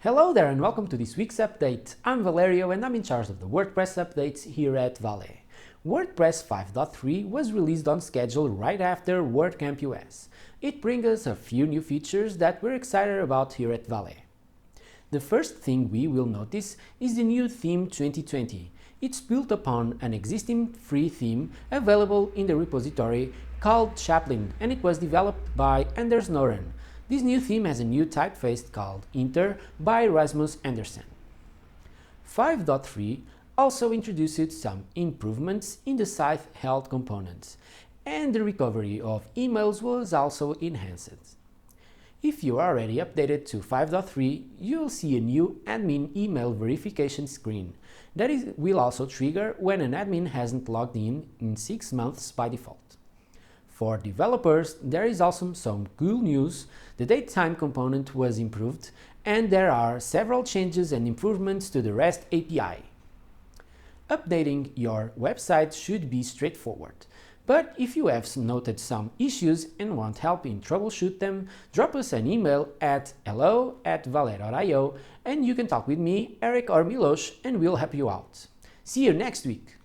Hello there and welcome to this week's update. I'm Valerio and I'm in charge of the WordPress updates here at Valet. WordPress 5.3 was released on schedule right after WordCamp US. It brings us a few new features that we're excited about here at Valet. The first thing we will notice is the new theme 2020. It's built upon an existing free theme available in the repository called Chaplin, and it was developed by Anders Noren. This new theme has a new typeface called Inter by Rasmus Andersen. 5.3 also introduced some improvements in the site health components, and the recovery of emails was also enhanced. If you are already updated to 5.3, you'll see a new admin email verification screen that will also trigger when an admin hasn't logged in 6 months by default. For developers, there is also some cool news. The datetime component was improved, and there are several changes and improvements to the REST API. Updating your website should be straightforward, but if you have noted some issues and want help in troubleshoot them, drop us an email at hello@valet.io and you can talk with me, Eric or Milos, and we'll help you out. See you next week!